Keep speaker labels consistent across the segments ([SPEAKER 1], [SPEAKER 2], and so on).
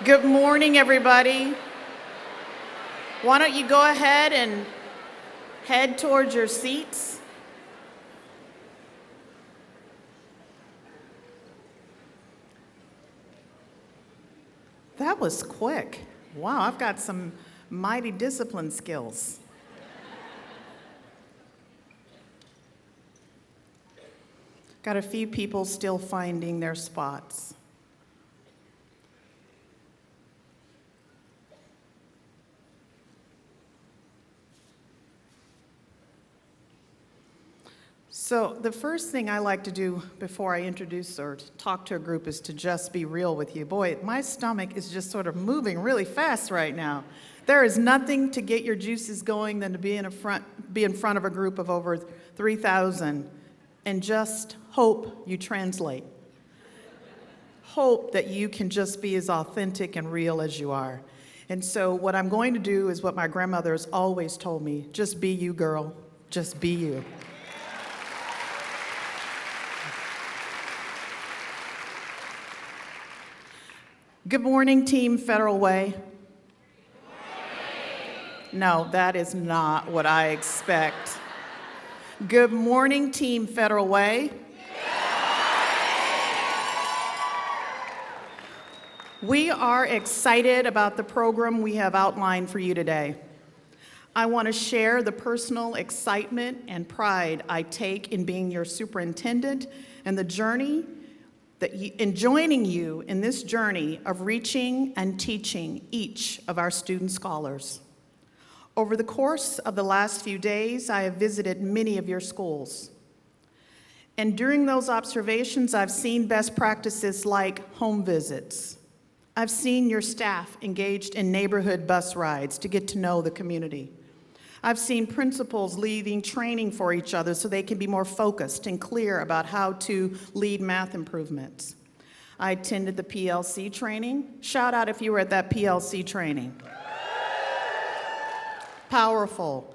[SPEAKER 1] Good morning, everybody. Why don't you go ahead and head towards your seats? That was quick. Wow, I've got some mighty discipline skills. Got a few people still finding their spots. So the first thing I like to do before I introduce or talk to a group is to just be real with you. Boy, my stomach is just sort of moving really fast right now. There is nothing to get your juices going than to be in front of a group of over 3,000 and just hope you translate. Hope that you can just be as authentic and real as you are. And so what I'm going to do is what my grandmother has always told me, just be you, girl, just be you. Good morning, Team Federal Way. No, that is not what I expect. Good morning, Team Federal Way. We are excited about the program we have outlined for you today. I want to share the personal excitement and pride I take in being your superintendent and the journey in joining you in this journey of reaching and teaching each of our student scholars. Over the course of the last few days, I have visited many of your schools. And during those observations, I've seen best practices like home visits. I've seen your staff engaged in neighborhood bus rides to get to know the community. I've seen principals leading training for each other so they can be more focused and clear about how to lead math improvements. I attended the PLC training. Shout out if you were at that PLC training. Powerful.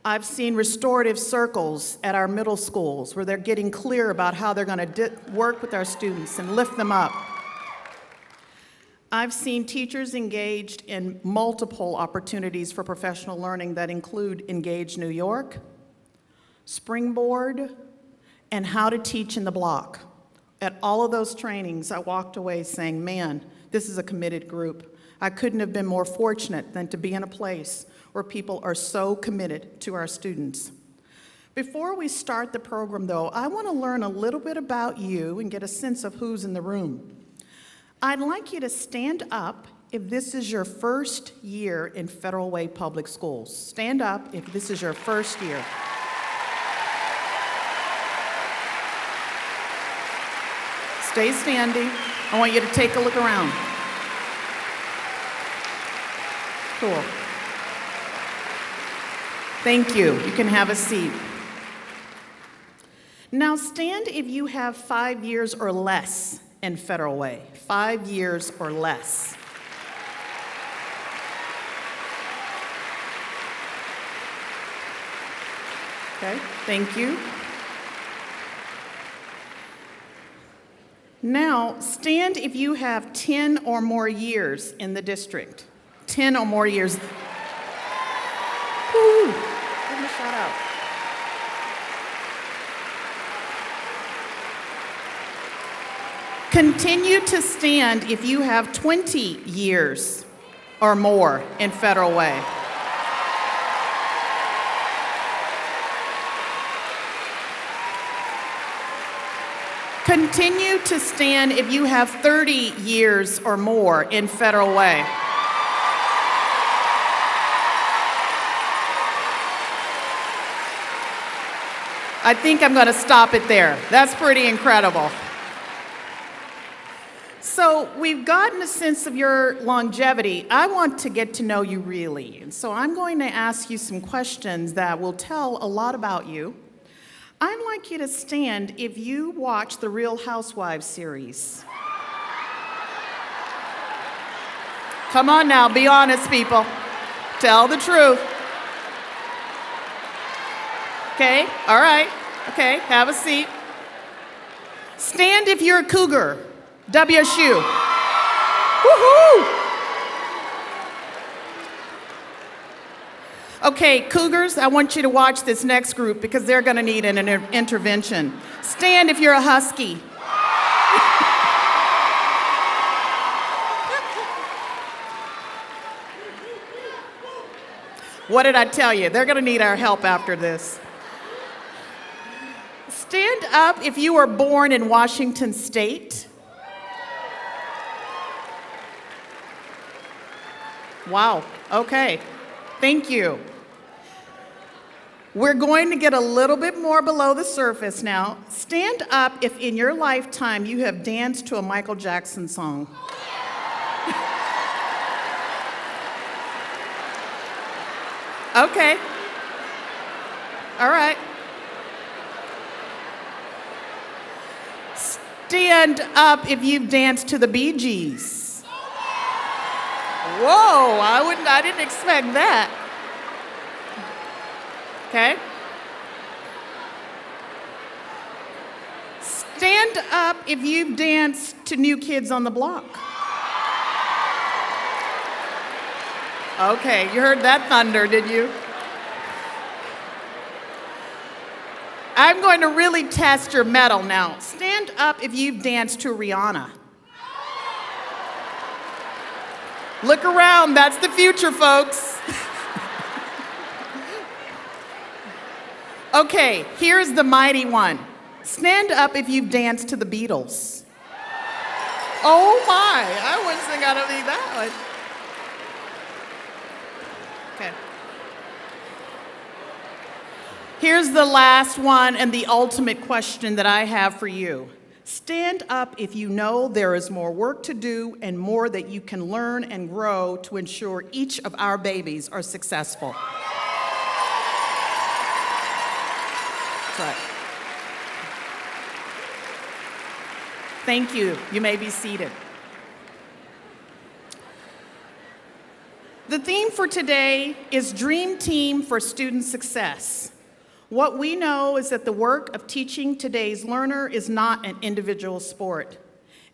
[SPEAKER 1] I've seen restorative circles at our middle schools where they're getting clear about how they're going to work with our students and lift them up. I've seen teachers engaged in multiple opportunities for professional learning that include Engage New York, Springboard, and How to Teach in the Block. At all of those trainings, I walked away saying, man, this is a committed group. I couldn't have been more fortunate than to be in a place where people are so committed to our students. Before we start the program, though, I want to learn a little bit about you and get a sense of who's in the room. I'd like you to stand up if this is your first year in Federal Way Public Schools. Stand up if this is your first year. Stay standing. I want you to take a look around. Cool. Thank you. You can have a seat. Now stand if you have 5 years or less in Federal Way. 5 years or less. Okay, thank you. Now, stand if you have 10 or more years in the district. 10 or more years. Woo! Give me a shout out. Continue to stand if you have 20 years or more in Federal Way. Continue to stand if you have 30 years or more in Federal Way. I think I'm going to stop it there. That's pretty incredible. So we've gotten a sense of your longevity. I want to get to know you really. And so I'm going to ask you some questions that will tell a lot about you. I'd like you to stand if you watch the Real Housewives series. Come on now, be honest, people. Tell the truth. Okay, all right. Okay, have a seat. Stand if you're a cougar. WSU. Woohoo! Okay, Cougars, I want you to watch this next group because they're going to need an intervention. Stand if you're a Husky. What did I tell you? They're going to need our help after this. Stand up if you were born in Washington State. Wow, okay. Thank you. We're going to get a little bit more below the surface now. Stand up if in your lifetime you have danced to a Michael Jackson song. Okay. All right. Stand up if you've danced to the Bee Gees. Whoa, I didn't expect that. Okay. Stand up if you've danced to New Kids on the Block. Okay, you heard that thunder, did you? I'm going to really test your mettle now. Stand up if you've danced to Rihanna. Look around, that's the future, folks. Okay, here's the mighty one. Stand up if you've danced to the Beatles. Oh my, I wasn't gonna leave that one. Okay. Here's the last one and the ultimate question that I have for you. Stand up if you know there is more work to do and more that you can learn and grow to ensure each of our babies are successful. Right. Thank you. You may be seated. The theme for today is Dream Team for Student Success. What we know is that the work of teaching today's learner is not an individual sport.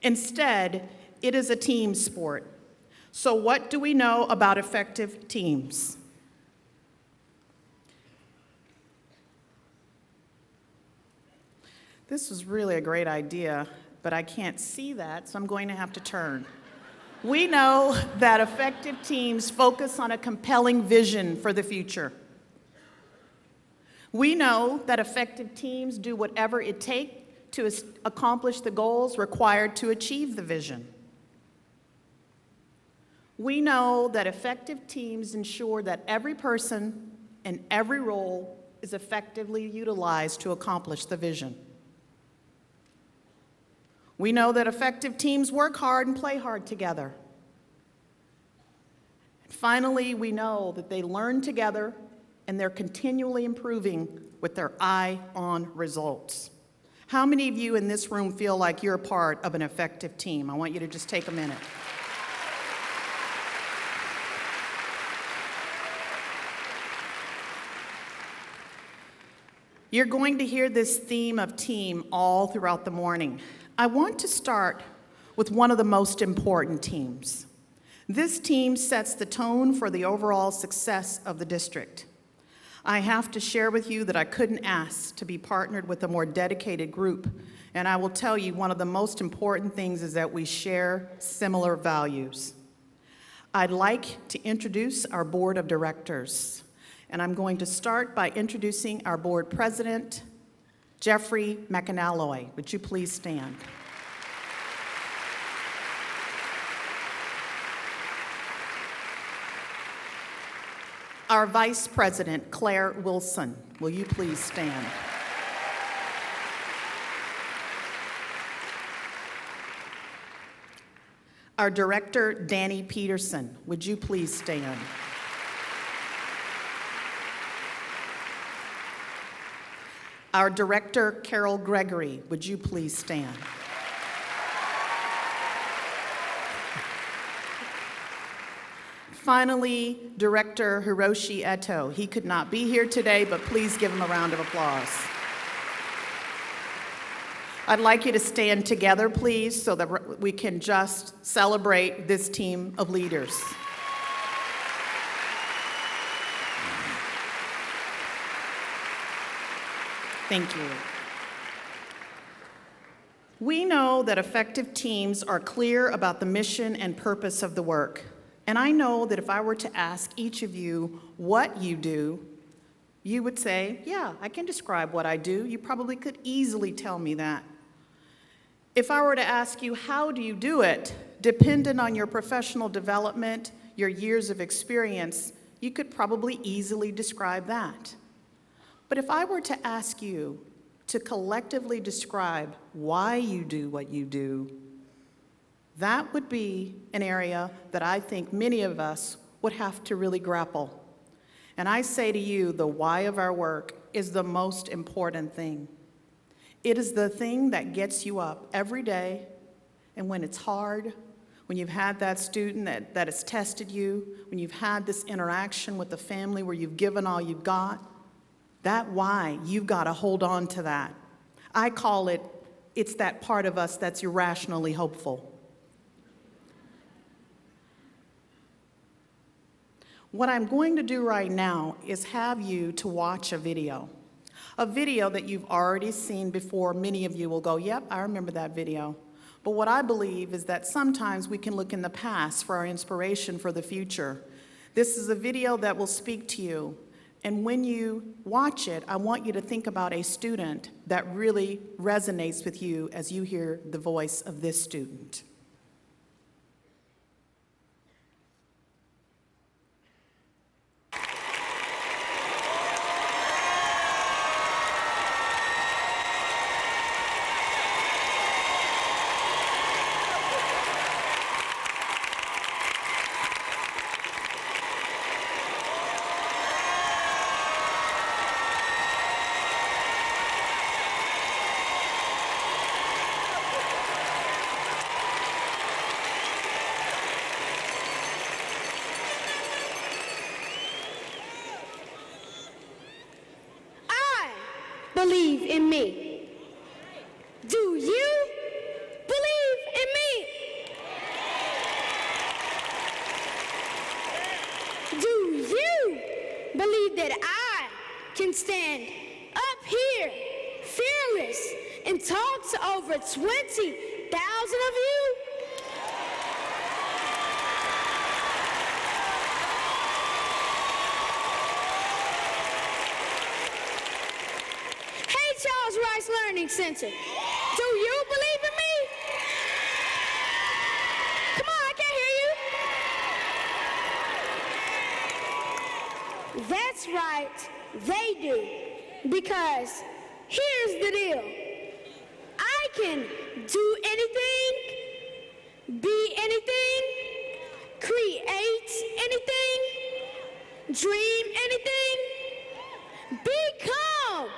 [SPEAKER 1] Instead, it is a team sport. So what do we know about effective teams? This was really a great idea, but I can't see that, so I'm going to have to turn. We know that effective teams focus on a compelling vision for the future. We know that effective teams do whatever it takes to accomplish the goals required to achieve the vision. We know that effective teams ensure that every person and every role is effectively utilized to accomplish the vision. We know that effective teams work hard and play hard together. And finally, we know that they learn together and they're continually improving with their eye on results. How many of you in this room feel like you're part of an effective team? I want you to just take a minute. You're going to hear this theme of team all throughout the morning. I want to start with one of the most important teams. This team sets the tone for the overall success of the district. I have to share with you that I couldn't ask to be partnered with a more dedicated group, and I will tell you one of the most important things is that we share similar values. I'd like to introduce our board of directors, and I'm going to start by introducing our board president, Jeffrey McAnalloy. Would you please stand? Our vice president, Claire Wilson. Will you please stand? Our director, Danny Peterson. Would you please stand? Our director, Carol Gregory, would you please stand? Finally, Director Hiroshi Eto. He could not be here today, but please give him a round of applause. I'd like you to stand together, please, so that we can just celebrate this team of leaders. Thank you. We know that effective teams are clear about the mission and purpose of the work. And I know that if I were to ask each of you what you do, you would say, yeah, I can describe what I do. You probably could easily tell me that. If I were to ask you, how do you do it, dependent on your professional development, your years of experience, you could probably easily describe that. But if I were to ask you to collectively describe why you do what you do, that would be an area that I think many of us would have to really grapple. And I say to you, the why of our work is the most important thing. It is the thing that gets you up every day, and when it's hard, when you've had that student that has tested you, when you've had this interaction with the family where you've given all you've got, that why, you've got to hold on to that. I call it, it's that part of us that's irrationally hopeful. What I'm going to do right now is have you to watch a video that you've already seen before. Many of you will go, yep, I remember that video. But what I believe is that sometimes we can look in the past for our inspiration for the future. This is a video that will speak to you. And when you watch it, I want you to think about a student that really resonates with you as you hear the voice of this student.
[SPEAKER 2] Believe in me. Do you believe in me? Do you believe that I can stand up here fearless and talk to over 20,000 of you? Learning Center. Do you believe in me? Come on, I can't hear you. That's right, they do. Because here's the deal. I can do anything, be anything, create anything, dream anything, become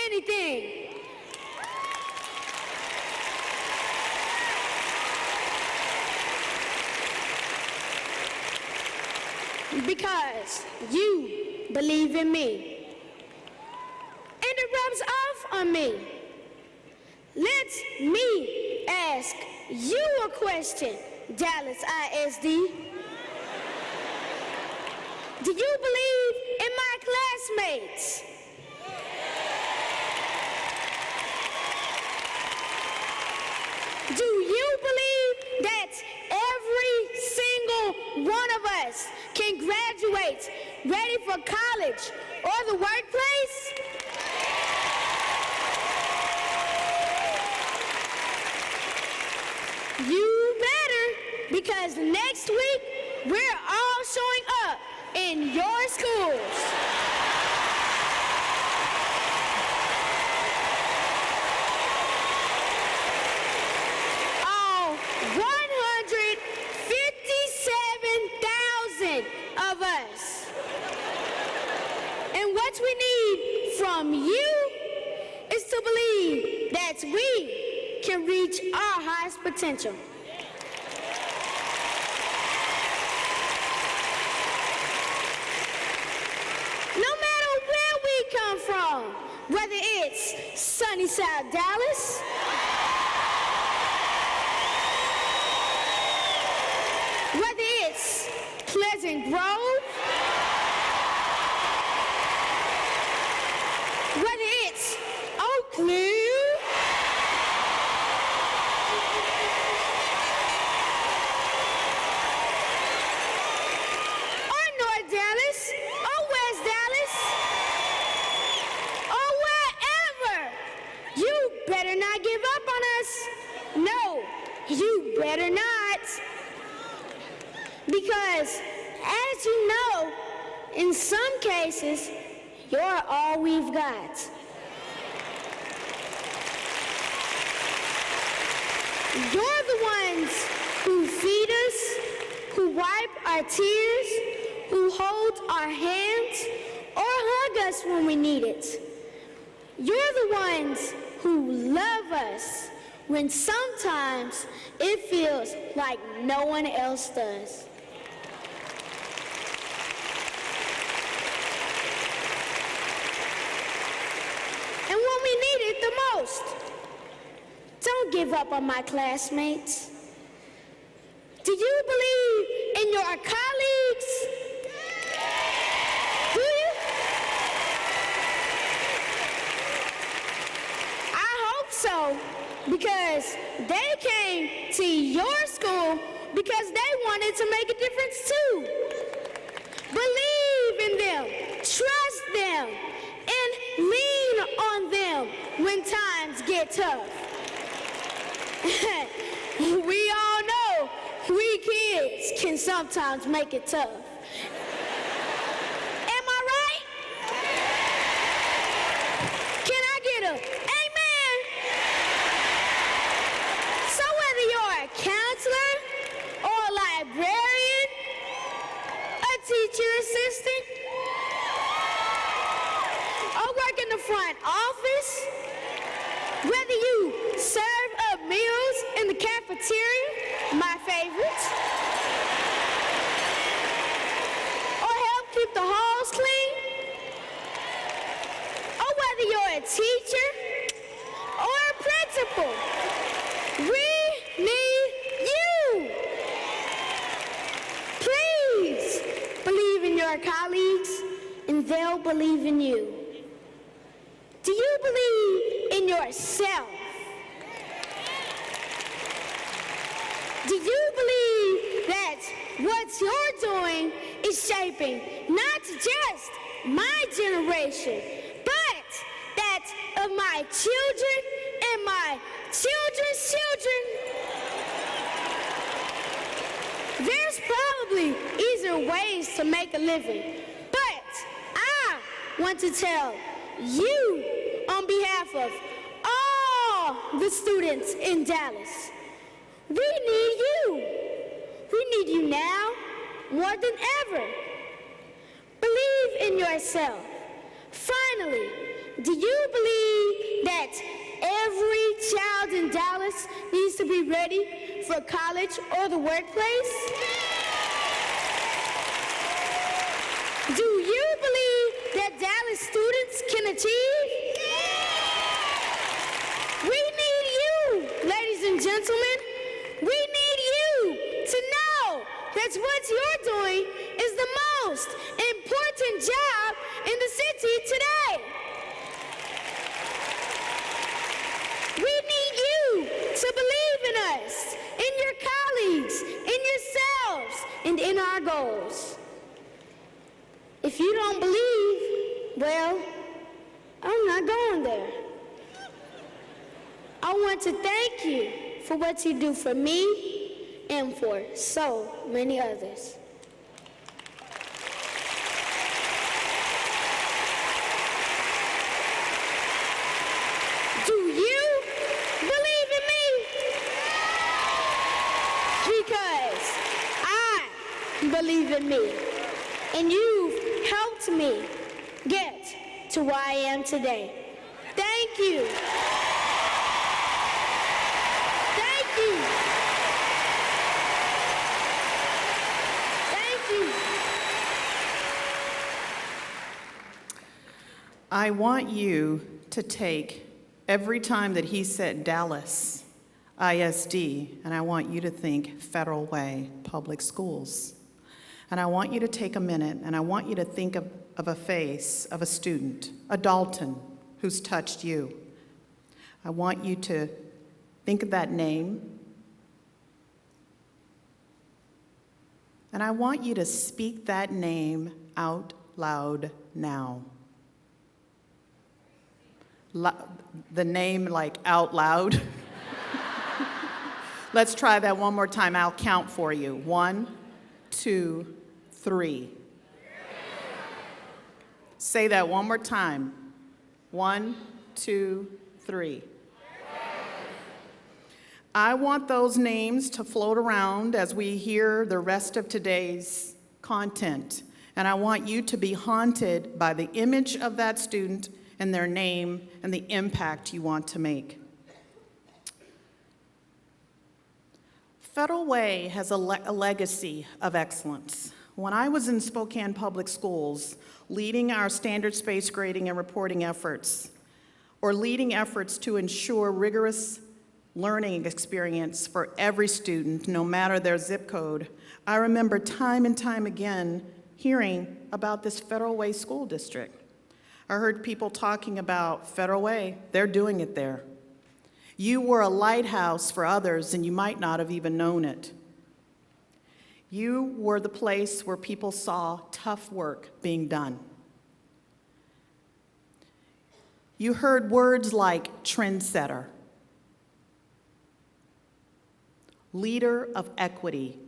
[SPEAKER 2] anything. Because you believe in me. And it rubs off on me. Let me ask you a question, Dallas ISD. Do you believe in my classmates? Do you believe that every single one of us can graduate ready for college or the workplace? You better, because next week we're all showing up in your schools. All 157,000 of us. And what we need from you is to believe that we can reach our highest potential. No matter where we come from, whether it's sunny South Dallas, whether it's Pleasant Grove, whether it's better not give up on us. No, you better not. Because, as you know, in some cases, you're all we've got. You're the ones who feed us, who wipe our tears, who hold our hands, or hug us when we need it. You're the ones who love us when sometimes it feels like no one else does. And when we need it the most, don't give up on my classmates. Do you believe in your colleagues? Do you? I hope so, because they came to your school because they wanted to make a difference too. Believe in them, trust them, and lean on them when times get tough. We all know we kids can sometimes make it tough. Am I right? Can I get a amen? So whether you're a counselor or a librarian, a teacher assistant, or work in the front office, whether you serve up meals in the cafeteria, my favorite, or help keep the halls clean, or whether you're a teacher or a principal, we need you. Please believe in your colleagues and they'll believe in you. Do you believe in yourself? Do you believe that what you're doing is shaping not just my generation, but that of my children and my children's children? There's probably easier ways to make a living, but I want to tell you on behalf of all the students in Dallas, we need you. We need you now more than ever. Believe in yourself. Finally, do you believe that every child in Dallas needs to be ready for college or the workplace? Do you believe that Dallas students can achieve? We need you, ladies and gentlemen. We need you to know that what you're doing is the most important job in the city today. We need you to believe in us, in your colleagues, in yourselves, and in our goals. If you don't believe, well, I'm not going there. I want to thank you for what you do for me and for so many others. Do you believe in me? Because I believe in me, and you've helped me get to where I am today. Thank you. Thank you. Thank you.
[SPEAKER 1] I want you to take every time that he said Dallas ISD, and I want you to think Federal Way Public Schools. And I want you to take a minute, and I want you to think of a face of a student, a Dalton, who's touched you. I want you to think of that name, and I want you to speak that name out loud now. the name like out loud. Let's try that one more time. I'll count for you. 1, 2, 3. Say that one more time. 1, 2, 3. I want those names to float around as we hear the rest of today's content. And I want you to be haunted by the image of that student and their name and the impact you want to make. Federal Way has a legacy of excellence. When I was in Spokane Public Schools, leading our standards-based grading and reporting efforts, or leading efforts to ensure rigorous learning experience for every student, no matter their zip code, I remember time and time again hearing about this Federal Way school district. I heard people talking about Federal Way, they're doing it there. You were a lighthouse for others, and you might not have even known it. You were the place where people saw tough work being done. You heard words like trendsetter, leader of equity,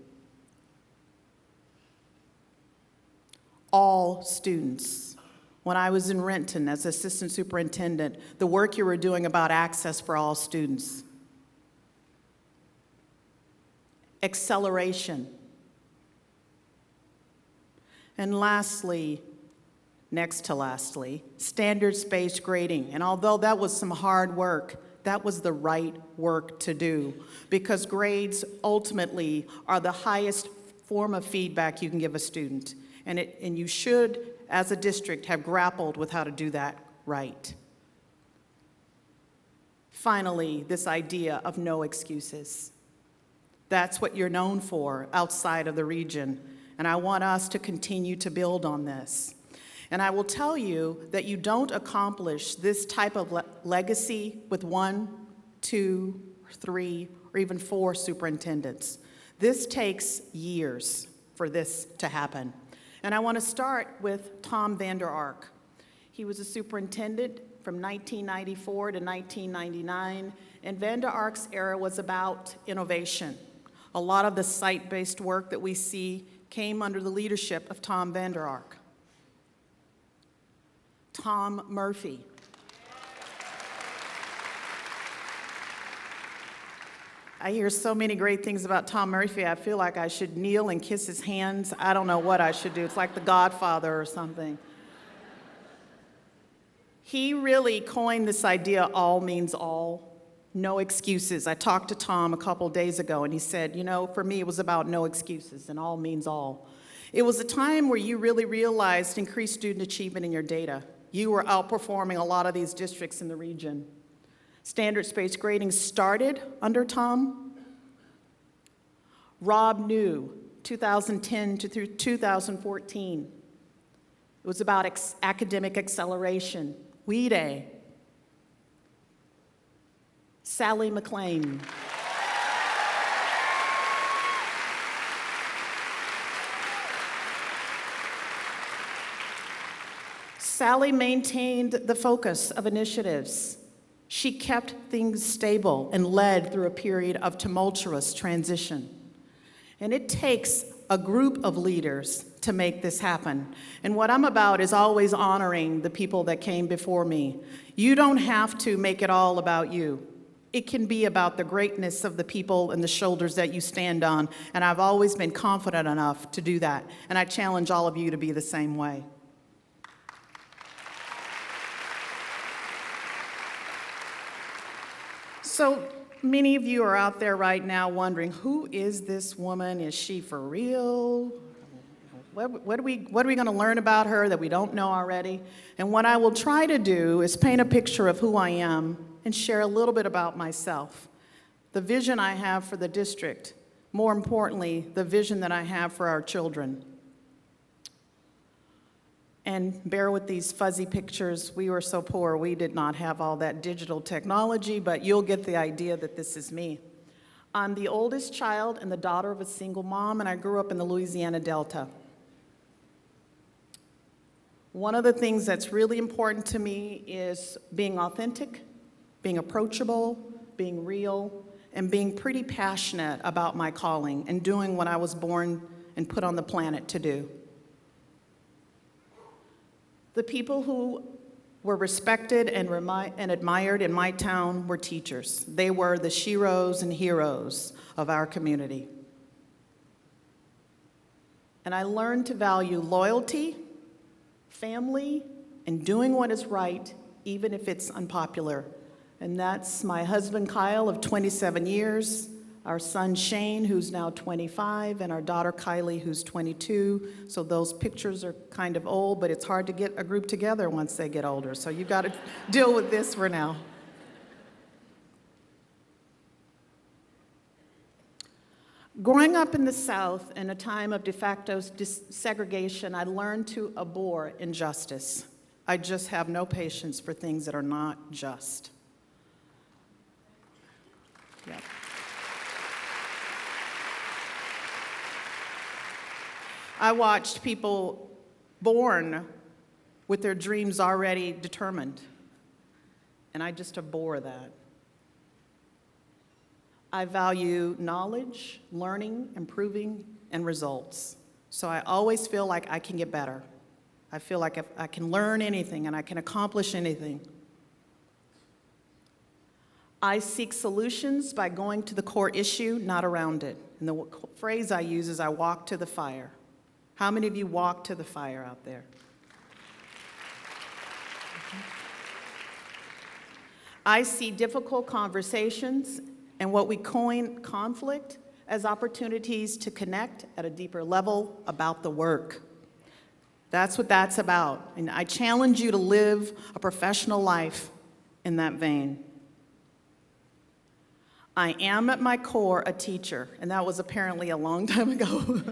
[SPEAKER 1] all students. When I was in Renton as assistant superintendent, the work you were doing about access for all students. Acceleration. And lastly, next to lastly, standards-based grading. And although that was some hard work, that was the right work to do, because grades ultimately are the highest form of feedback you can give a student. And you should, as a district, have grappled with how to do that right. Finally, this idea of no excuses. That's what you're known for outside of the region, and I want us to continue to build on this. And I will tell you that you don't accomplish this type of legacy with 1, 2, 3, or even 4 superintendents. This takes years for this to happen. And I want to start with Tom Vander Ark. He was a superintendent from 1994 to 1999, and Vander Ark's era was about innovation. A lot of the site-based work that we see came under the leadership of Tom Vander Ark. Tom Murphy. I hear so many great things about Tom Murphy, I feel like I should kneel and kiss his hands. I don't know what I should do. It's like The Godfather or something. He really coined this idea, all means all, no excuses. I talked to Tom a couple days ago, and he said, you know, for me, it was about no excuses, and all means all. It was a time where you really realized increased student achievement in your data. You were outperforming a lot of these districts in the region. Standards-based grading started under Tom. Rob New, 2010 to through 2014. It was about academic acceleration. Day. Sally McLean. Sally maintained the focus of initiatives. She kept things stable and led through a period of tumultuous transition. And it takes a group of leaders to make this happen. And what I'm about is always honoring the people that came before me. You don't have to make it all about you. It can be about the greatness of the people and the shoulders that you stand on. And I've always been confident enough to do that. And I challenge all of you to be the same way. So many of you are out there right now wondering, who is this woman? Is she for real? What are we going to learn about her that we don't know already? And what I will try to do is paint a picture of who I am and share a little bit about myself, the vision I have for the district, more importantly, the vision that I have for our children. And bear with these fuzzy pictures. We were so poor, we did not have all that digital technology, but you'll get the idea that this is me. I'm the oldest child and the daughter of a single mom, and I grew up in the Louisiana Delta. One of the things that's really important to me is being authentic, being approachable, being real, and being pretty passionate about my calling and doing what I was born and put on the planet to do. The people who were respected and admired in my town were teachers. They were the sheroes and heroes of our community. And I learned to value loyalty, family, and doing what is right, even if it's unpopular. And that's my husband, Kyle, of 27 years, our son, Shane, who's now 25, and our daughter, Kylie, who's 22. So those pictures are kind of old, but it's hard to get a group together once they get older. So you've got to deal with this for now. Growing up in the South in a time of de facto segregation, I learned to abhor injustice. I just have no patience for things that are not just. Yep. I watched people born with their dreams already determined, and I just abhor that. I value knowledge, learning, improving, and results. So I always feel like I can get better. I feel like if I can learn anything and I can accomplish anything. I seek solutions by going to the core issue, not around it. And the phrase I use is I walk to the fire. How many of you walk to the fire out there? I see difficult conversations and what we coin conflict as opportunities to connect at a deeper level about the work. That's what that's about. And I challenge you to live a professional life in that vein. I am at my core a teacher, and that was apparently a long time ago.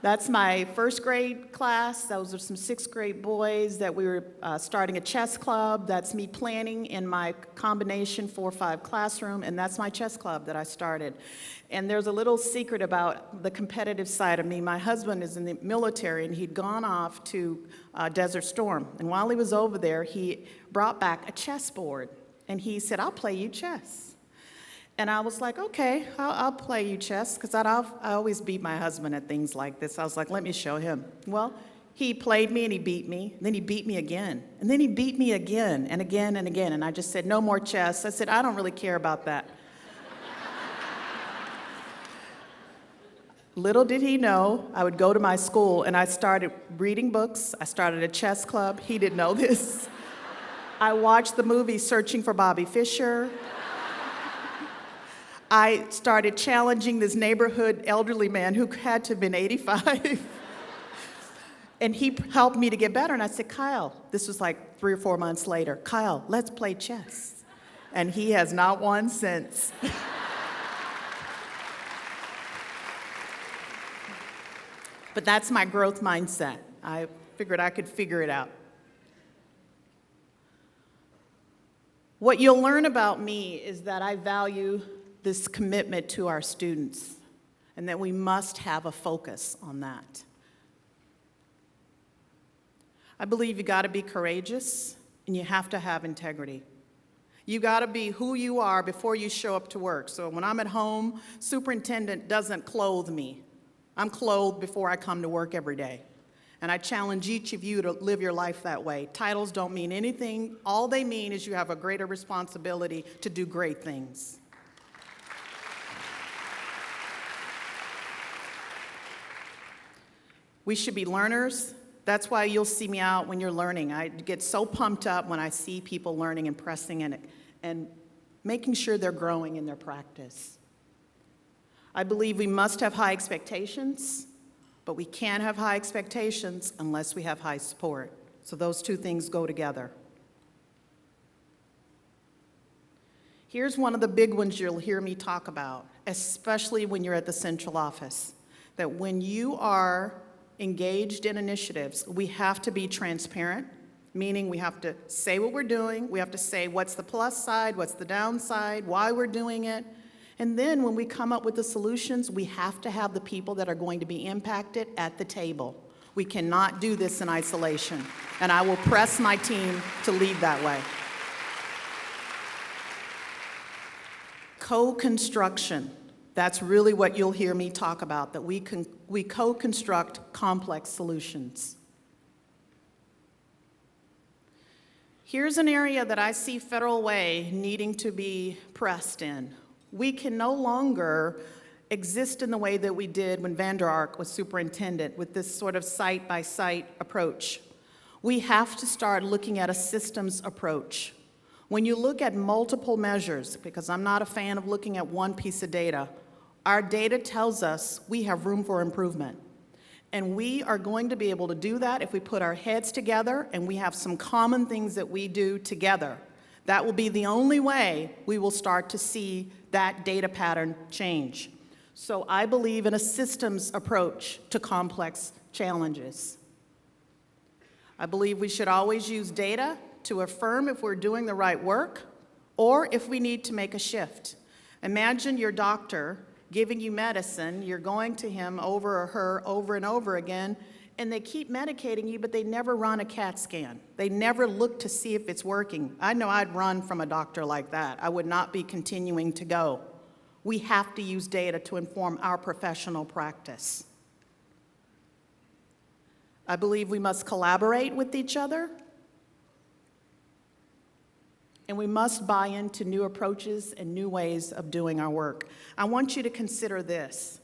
[SPEAKER 1] That's my first grade class. Those are some sixth grade boys that we were starting a chess club. That's me planning in my combination 4-5 classroom, and that's my chess club that I started. And there's a little secret about the competitive side of me. My husband is in the military, and he'd gone off to Desert Storm. And while he was over there, he brought back a chessboard, and he said, "I'll play you chess." And I was like, okay, I'll play you chess, because I always beat my husband at things like this. I was like, let me show him. Well, he played me and he beat me, and then he beat me again. And then he beat me again and again and again. And I just said, no more chess. I said, I don't really care about that. Little did he know, I would go to my school and I started reading books. I started a chess club. He didn't know this. I watched the movie Searching for Bobby Fischer. I started challenging this neighborhood elderly man who had to have been 85. And he helped me to get better. And I said, Kyle, this was like 3 or 4 months later, Kyle, let's play chess. And he has not won since. But that's my growth mindset. I figured I could figure it out. What you'll learn about me is that I value this commitment to our students, and that we must have a focus on that. I believe you gotta be courageous, and you have to have integrity. You gotta be who you are before you show up to work. So when I'm at home, superintendent doesn't clothe me. I'm clothed before I come to work every day. And I challenge each of you to live your life that way. Titles don't mean anything. All they mean is you have a greater responsibility to do great things. We should be learners. That's why you'll see me out when you're learning. I get so pumped up when I see people learning and pressing in it and making sure they're growing in their practice. I believe we must have high expectations, but we can't have high expectations unless we have high support. So those two things go together. Here's one of the big ones you'll hear me talk about, especially when you're at the central office, that when you are engaged in initiatives, we have to be transparent, meaning we have to say what we're doing, we have to say what's the plus side, what's the downside, why we're doing it, and then when we come up with the solutions, we have to have the people that are going to be impacted at the table. We cannot do this in isolation, and I will press my team to lead that way. Co-construction, that's really what you'll hear me talk about, that we co-construct complex solutions. Here's an area that I see Federal Way needing to be pressed in. We can no longer exist in the way that we did when Vander Ark was superintendent, with this sort of site-by-site approach. We have to start looking at a systems approach. When you look at multiple measures, because I'm not a fan of looking at one piece of data, our data tells us we have room for improvement. And we are going to be able to do that if we put our heads together and we have some common things that we do together. That will be the only way we will start to see that data pattern change. So I believe in a systems approach to complex challenges. I believe we should always use data to affirm if we're doing the right work or if we need to make a shift. Imagine your doctor giving you medicine, you're going to him over or her over and over again, and they keep medicating you, but they never run a CAT scan. They never look to see if it's working. I know I'd run from a doctor like that. I would not be continuing to go. We have to use data to inform our professional practice. I believe we must collaborate with each other, and we must buy into new approaches and new ways of doing our work. I want you to consider this.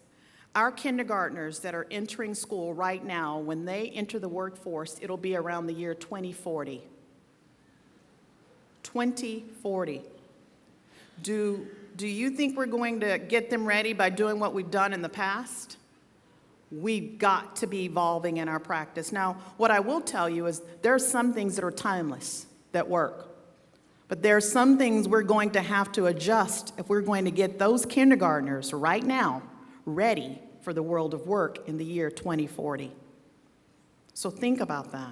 [SPEAKER 1] Our kindergartners that are entering school right now, when they enter the workforce, it'll be around the year 2040. 2040. Do you think we're going to get them ready by doing what we've done in the past? We've got to be evolving in our practice. Now, what I will tell you is there are some things that are timeless that work. But there are some things we're going to have to adjust if we're going to get those kindergartners right now ready for the world of work in the year 2040. So think about that.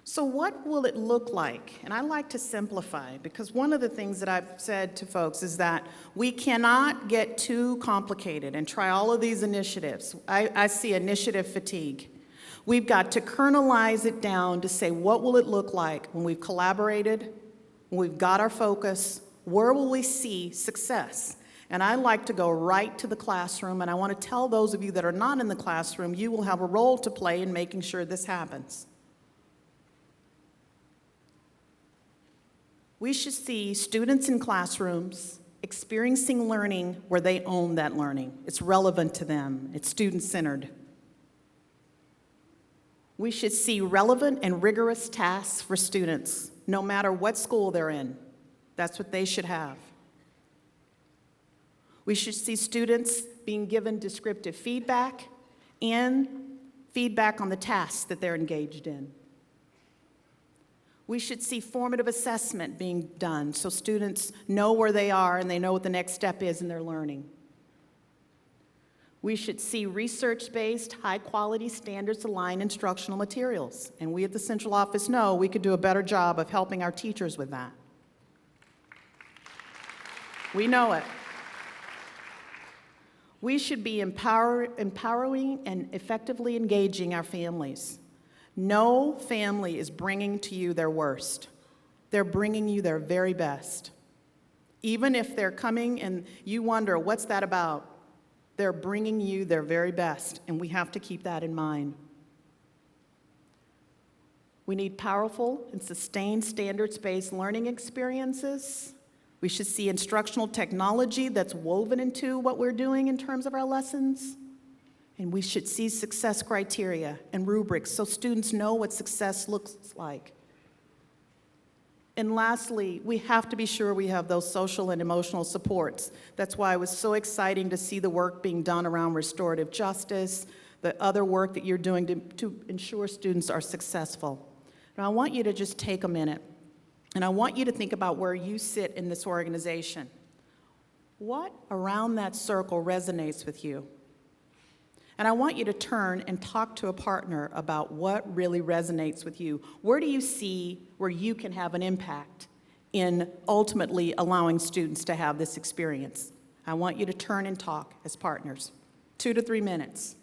[SPEAKER 1] So what will it look like? And I like to simplify, because one of the things that I've said to folks is that we cannot get too complicated and try all of these initiatives. I see initiative fatigue. We've got to kernelize it down to say, what will it look like when we've collaborated, when we've got our focus, where will we see success? And I like to go right to the classroom, and I want to tell those of you that are not in the classroom, you will have a role to play in making sure this happens. We should see students in classrooms experiencing learning where they own that learning. It's relevant to them. It's student-centered. We should see relevant and rigorous tasks for students, no matter what school they're in. That's what they should have. We should see students being given descriptive feedback and feedback on the tasks that they're engaged in. We should see formative assessment being done so students know where they are and they know what the next step is in their learning. We should see research-based, high-quality, standards-aligned instructional materials. And we at the central office know we could do a better job of helping our teachers with that. We know it. We should be empowering and effectively engaging our families. No family is bringing to you their worst. They're bringing you their very best. Even if they're coming and you wonder, what's that about? They're bringing you their very best, and we have to keep that in mind. We need powerful and sustained standards-based learning experiences. We should see instructional technology that's woven into what we're doing in terms of our lessons. And we should see success criteria and rubrics so students know what success looks like. And lastly, we have to be sure we have those social and emotional supports. That's why it was so exciting to see the work being done around restorative justice, the other work that you're doing to ensure students are successful. Now, I want you to just take a minute, and I want you to think about where you sit in this organization. What around that circle resonates with you? And I want you to turn and talk to a partner about what really resonates with you. Where do you see where you can have an impact in ultimately allowing students to have this experience? I want you to turn and talk as partners. 2 to 3 minutes.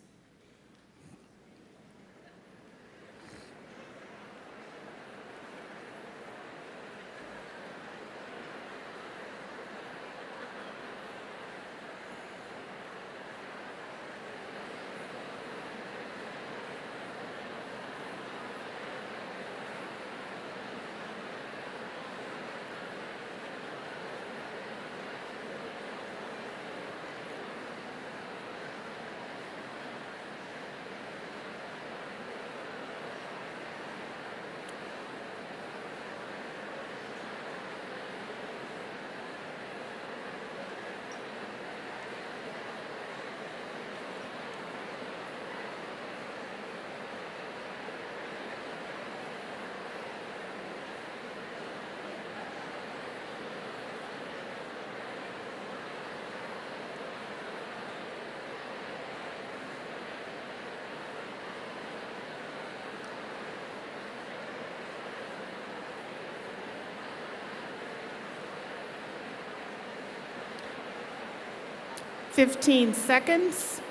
[SPEAKER 1] Fifteen seconds.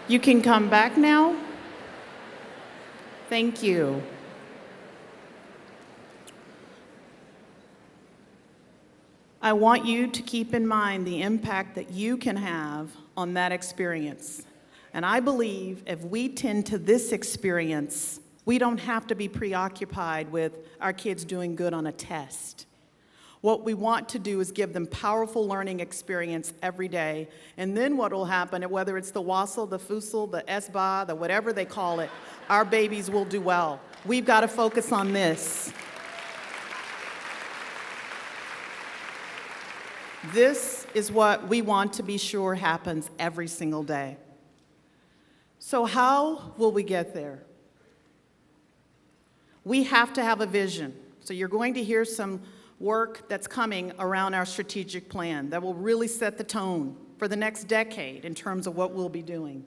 [SPEAKER 1] You can come back now. Thank you. I want you to keep in mind the impact that you can have on that experience. And I believe if we tend to this experience, we don't have to be preoccupied with our kids doing good on a test. What we want to do is give them powerful learning experience every day. And then what will happen, whether it's the WASL, the FUSL, the SBA, the whatever they call it, our babies will do well. We've got to focus on this. This is what we want to be sure happens every single day. So how will we get there? We have to have a vision. So you're going to hear some work that's coming around our strategic plan that will really set the tone for the next decade in terms of what we'll be doing.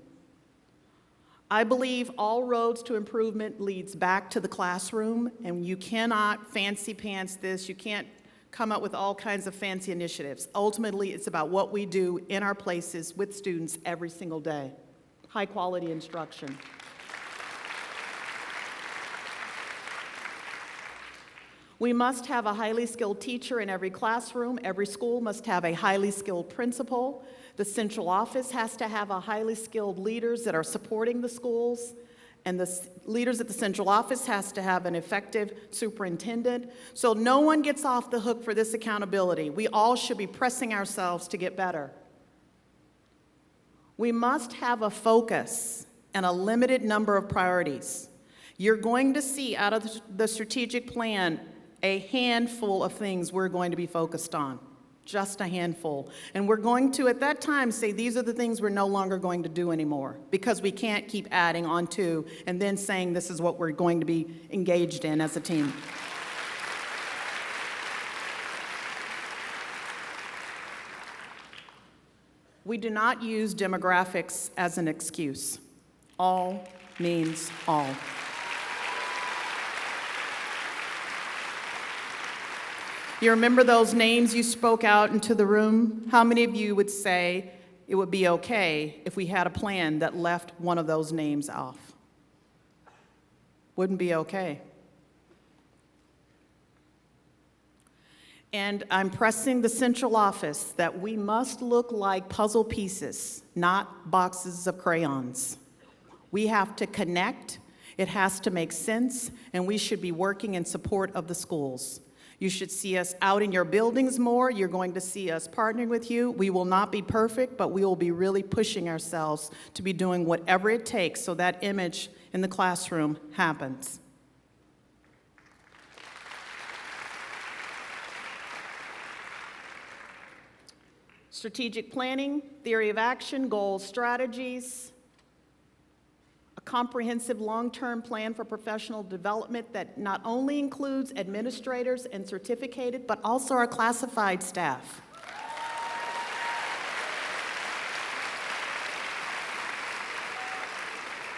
[SPEAKER 1] I believe all roads to improvement leads back to the classroom, and you cannot fancy pants this, you can't come up with all kinds of fancy initiatives. Ultimately, it's about what we do in our places with students every single day. High quality instruction. We must have a highly skilled teacher in every classroom. Every school must have a highly skilled principal. The central office has to have a highly skilled leaders that are supporting the schools. And the leaders at the central office has to have an effective superintendent. So no one gets off the hook for this accountability. We all should be pressing ourselves to get better. We must have a focus and a limited number of priorities. You're going to see out of the strategic plan a handful of things we're going to be focused on. Just a handful. And we're going to, at that time, say these are the things we're no longer going to do anymore, because we can't keep adding on to and then saying this is what we're going to be engaged in as a team. We do not use demographics as an excuse. All means all. You remember those names you spoke out into the room? How many of you would say it would be okay if we had a plan that left one of those names off? Wouldn't be okay. And I'm pressing the central office that we must look like puzzle pieces, not boxes of crayons. We have to connect, it has to make sense, and we should be working in support of the schools. You should see us out in your buildings more. You're going to see us partnering with you. We will not be perfect, but we will be really pushing ourselves to be doing whatever it takes so that image in the classroom happens. Strategic planning, theory of action, goals, strategies, a comprehensive long-term plan for professional development that not only includes administrators and certificated, but also our classified staff.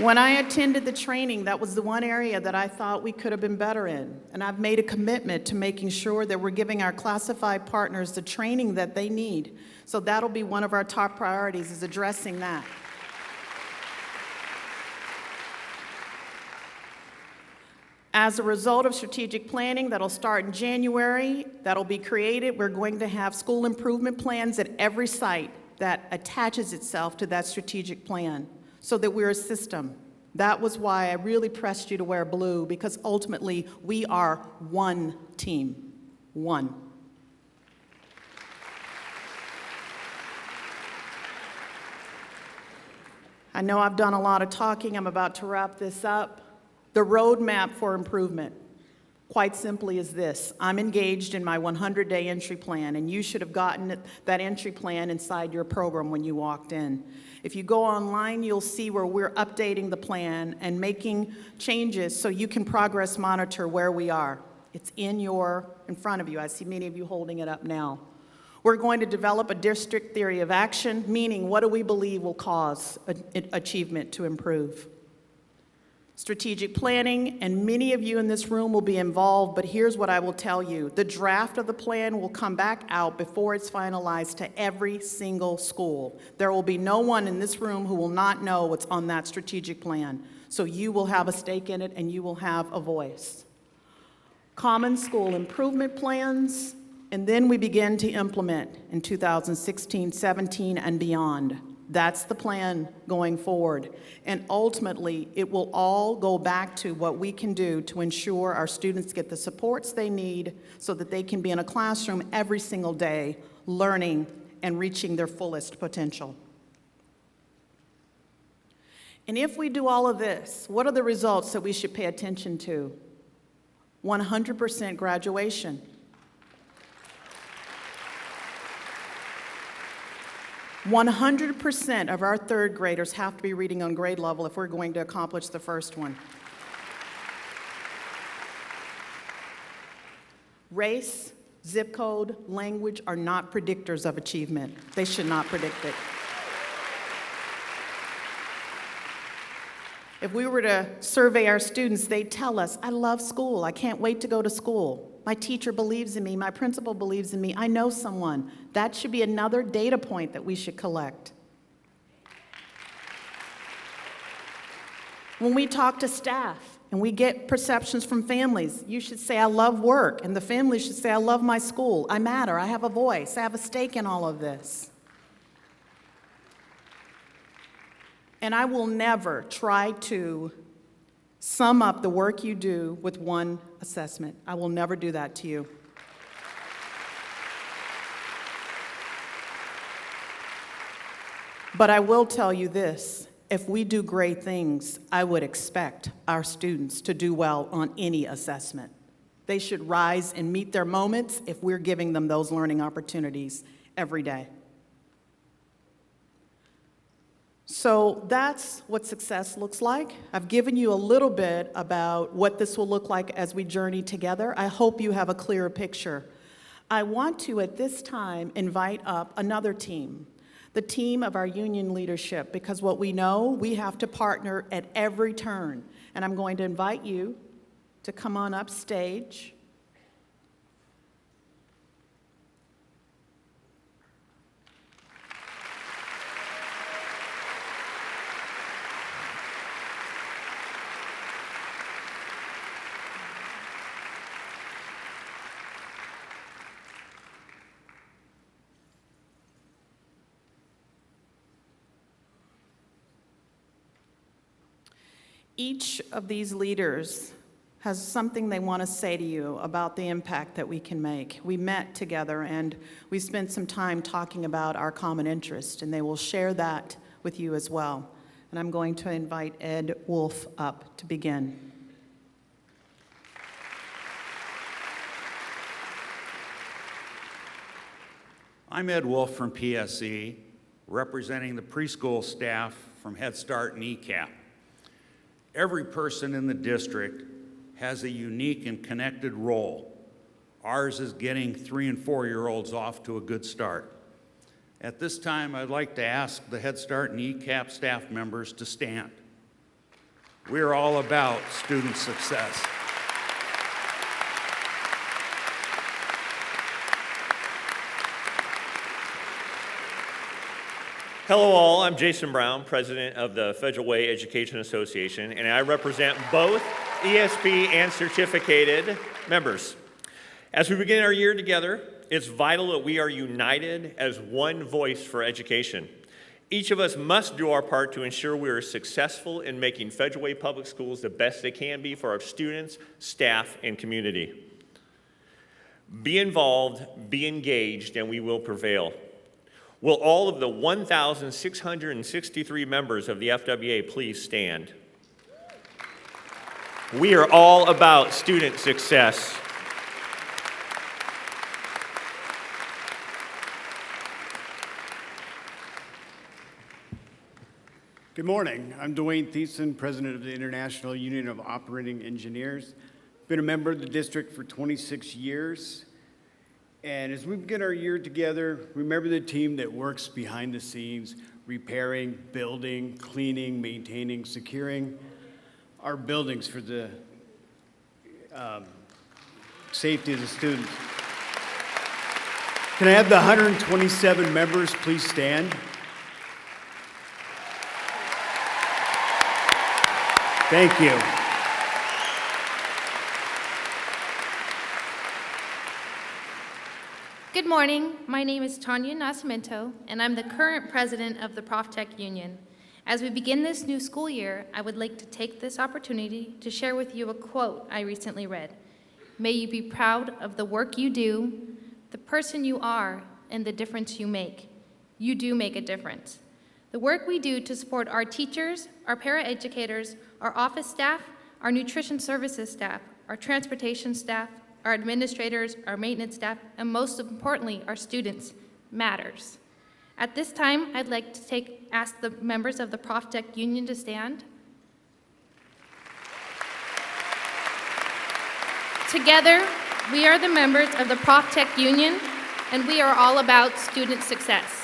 [SPEAKER 1] When I attended the training, that was the one area that I thought we could have been better in. And I've made a commitment to making sure that we're giving our classified partners the training that they need. So that'll be one of our top priorities, is addressing that. As a result of strategic planning that'll start in January, that'll be created, we're going to have school improvement plans at every site that attaches itself to that strategic plan, so that we're a system. That was why I really pressed you to wear blue, because ultimately we are one team, one. I know I've done a lot of talking. I'm about to wrap this up. The roadmap for improvement, quite simply, is this. I'm engaged in my 100-day entry plan, and you should have gotten that entry plan inside your program when you walked in. If you go online, you'll see where we're updating the plan and making changes so you can progress monitor where we are. It's in front of you. I see many of you holding it up now. We're going to develop a district theory of action, meaning what do we believe will cause achievement to improve. Strategic planning, and many of you in this room will be involved, but here's what I will tell you. The draft of the plan will come back out before it's finalized to every single school. There will be no one in this room who will not know what's on that strategic plan. So you will have a stake in it and you will have a voice. Common school improvement plans, and then we begin to implement in 2016, 17, and beyond. That's the plan going forward. And ultimately, it will all go back to what we can do to ensure our students get the supports they need so that they can be in a classroom every single day, learning and reaching their fullest potential. And if we do all of this, what are the results that we should pay attention to? 100% graduation. 100% of our third graders have to be reading on grade level if we're going to accomplish the first one. Race, zip code, language are not predictors of achievement. They should not predict it. If we were to survey our students, they'd tell us, I love school. I can't wait to go to school. My teacher believes in me. My principal believes in me. I know someone. That should be another data point that we should collect. When we talk to staff and we get perceptions from families, you should say, I love work. And the family should say, I love my school. I matter. I have a voice. I have a stake in all of this. And I will never try to sum up the work you do with one assessment. I will never do that to you. But I will tell you this, if we do great things, I would expect our students to do well on any assessment. They should rise and meet their moments if we're giving them those learning opportunities every day. So that's what success looks like. I've given you a little bit about what this will look like as we journey together. I hope you have a clearer picture. I want to, at this time, invite up another team, the team of our union leadership, because what we know, we have to partner at every turn. And I'm going to invite you to come on up stage. Each of these leaders has something they want to say to you about the impact that we can make. We met together and we spent some time talking about our common interest, and they will share that with you as well. And I'm going to invite Ed Wolf up to begin.
[SPEAKER 3] I'm Ed Wolf from PSE, representing the preschool staff from Head Start and ECAP. Every person in the district has a unique and connected role. Ours is getting 3- and 4-year-olds off to a good start. At this time, I'd like to ask the Head Start and ECAP staff members to stand. We are all about student success.
[SPEAKER 4] Hello all, I'm Jason Brown, president of the Federal Way Education Association, and I represent both ESP and certificated members. As we begin our year together, it's vital that we are united as one voice for education. Each of us must do our part to ensure we are successful in making Federal Way Public Schools the best they can be for our students, staff, and community. Be involved, be engaged, and we will prevail. Will all of the 1,663 members of the FWA please stand? We are all about student success.
[SPEAKER 5] Good morning. I'm Dwayne Thiessen, president of the International Union of Operating Engineers. Been a member of the district for 26 years. And as we begin our year together, remember the team that works behind the scenes, repairing, building, cleaning, maintaining, securing our buildings for the safety of the students. Can I have the 127 members please stand? Thank you.
[SPEAKER 6] Good morning. My name is Tanya Nascimento, and I'm the current president of the ProfTech Union. As we begin this new school year, I would like to take this opportunity to share with you a quote I recently read. May you be proud of the work you do, the person you are, and the difference you make. You do make a difference. The work we do to support our teachers, our paraeducators, our office staff, our nutrition services staff, our transportation staff, our administrators, our maintenance staff, and most importantly, our students, matters. At this time, I'd like to ask the members of the ProfTech Union to stand. Together, we are the members of the ProfTech Union, and we are all about student success.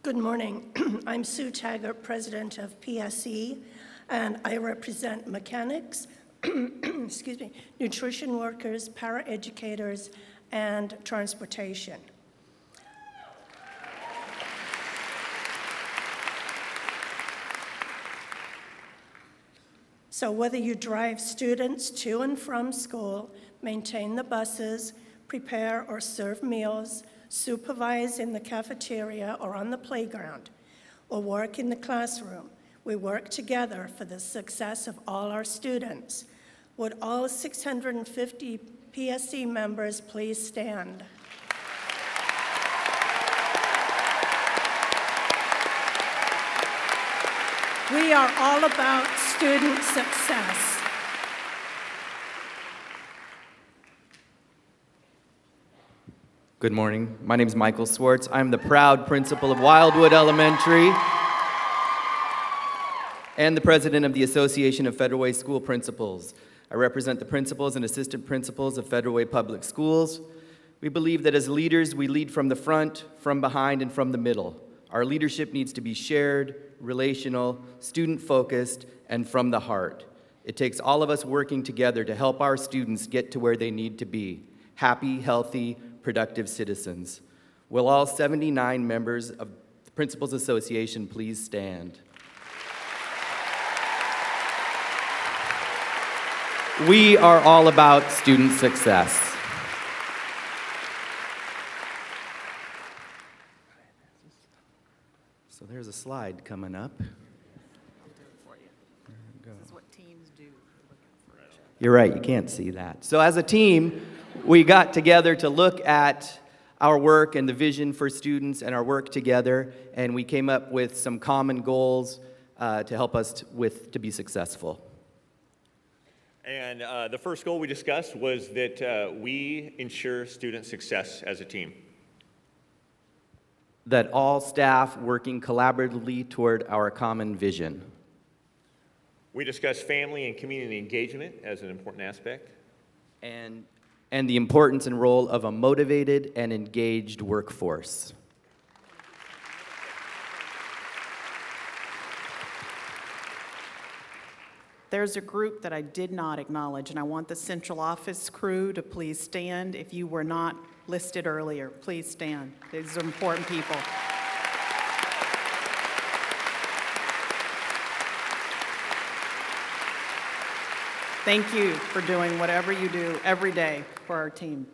[SPEAKER 7] Good morning. I'm Sue Taggart, president of PSE, and I represent mechanics, excuse me, nutrition workers, paraeducators, and transportation. So whether you drive students to and from school, maintain the buses, prepare or serve meals, supervise in the cafeteria or on the playground, or work in the classroom, we work together for the success of all our students. Would all 650 PSE members please stand? We are all about student success.
[SPEAKER 8] Good morning. My name is Michael Swartz. I'm the proud principal of Wildwood Elementary and the president of the Association of Federal Way School Principals. I represent the principals and assistant principals of Federal Way Public Schools. We believe that as leaders, we lead from the front, from behind, and from the middle. Our leadership needs to be shared, relational, student-focused, and from the heart. It takes all of us working together to help our students get to where they need to be, happy, healthy, productive citizens. Will all 79 members of the Principals Association please stand? We are all about student success. So there's a slide coming up. You're right, you can't see that. So as a team, we got together to look at our work and the vision for students and our work together, and we came up with some common goals to help us to be successful.
[SPEAKER 4] And the first goal we discussed was that we ensure student success as a team.
[SPEAKER 8] That all staff working collaboratively toward our common vision.
[SPEAKER 4] We discussed family and community engagement as an important aspect.
[SPEAKER 8] And the importance and role of a motivated and engaged workforce.
[SPEAKER 1] There's a group that I did not acknowledge, and I want the central office crew to please stand. If you were not listed earlier, please stand. These are important people. Thank you for doing whatever you do every day for our team.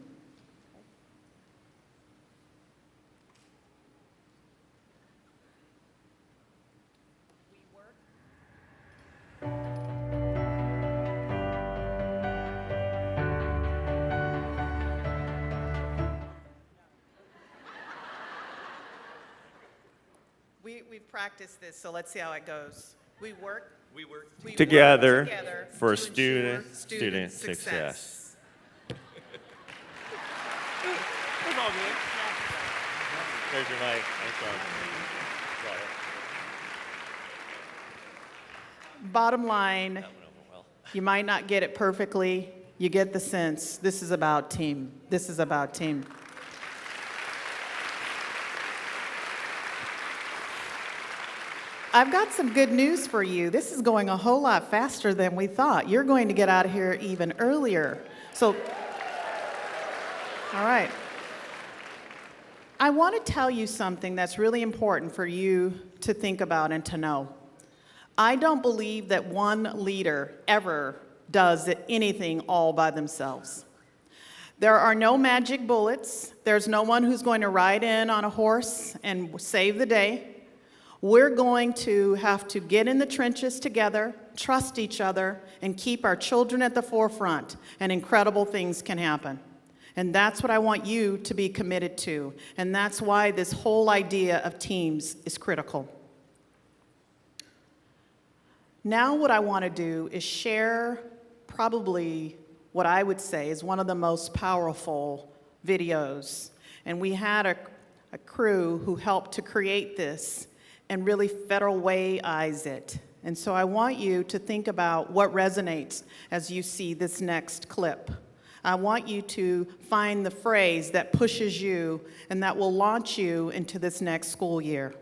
[SPEAKER 1] We've practiced this, so let's see how it goes. We work
[SPEAKER 4] Together for
[SPEAKER 1] to ensure
[SPEAKER 4] student success. There's your mic. Thanks, Ron. Got it.
[SPEAKER 1] Bottom line,
[SPEAKER 4] That went over well.
[SPEAKER 1] you might not get it perfectly. You get the sense. This is about team. This is about team. I've got some good news for you. This is going a whole lot faster than we thought. You're going to get out of here even earlier. So, all right. I want to tell you something that's really important for you to think about and to know. I don't believe that one leader ever does anything all by themselves. There are no magic bullets. There's no one who's going to ride in on a horse and save the day. We're going to have to get in the trenches together, trust each other, and keep our children at the forefront, and incredible things can happen. And that's what I want you to be committed to. And that's why this whole idea of teams is critical. Now what I want to do is share probably what I would say is one of the most powerful videos. And we had a crew who helped to create this and really Federal Way-ize it. And so I want you to think about what resonates as you see this next clip. I want you to find the phrase that pushes you and that will launch you into this next school year.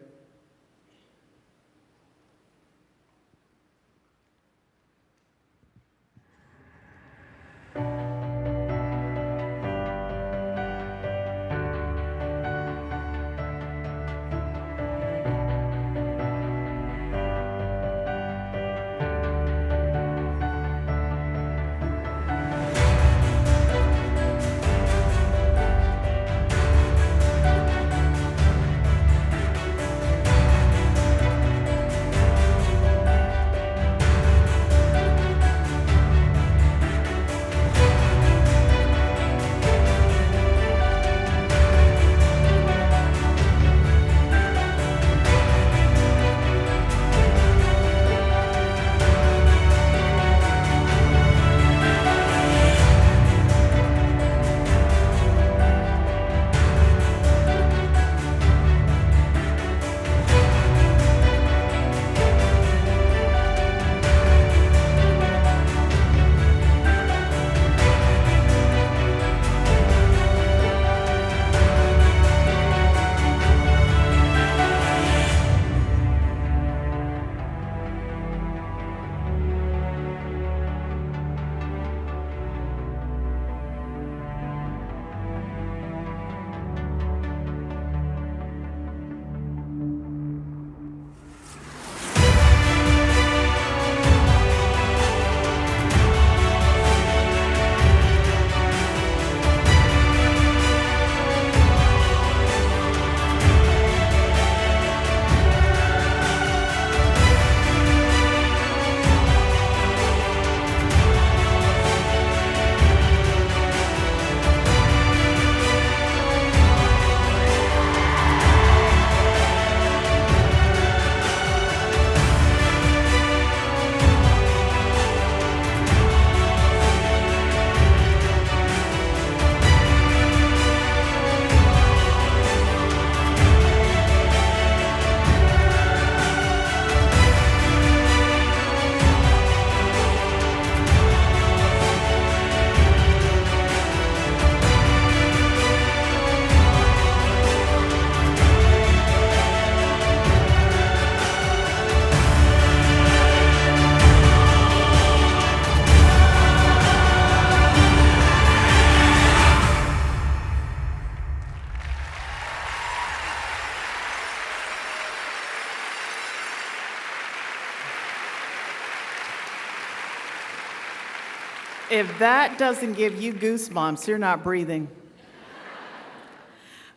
[SPEAKER 1] If that doesn't give you goosebumps, you're not breathing.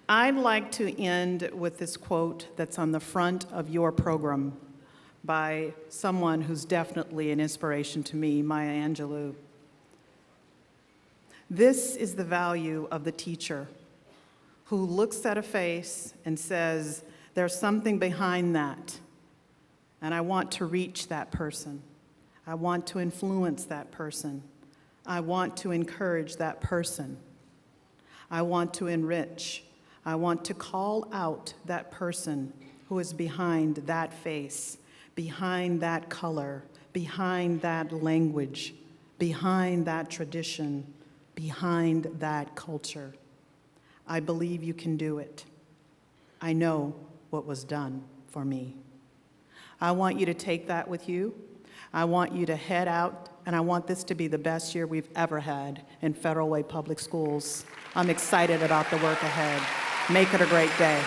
[SPEAKER 1] I'd like to end with this quote that's on the front of your program by someone who's definitely an inspiration to me, Maya Angelou. This is the value of the teacher who looks at a face and says, there's something behind that, and I want to reach that person. I want to influence that person. I want to encourage that person. I want to enrich. I want to call out that person who is behind that face, behind that color, behind that language, behind that tradition, behind that culture. I believe you can do it. I know what was done for me. I want you to take that with you. I want you to head out, and I want this to be the best year we've ever had in Federal Way Public Schools. I'm excited about the work ahead. Make it a great day.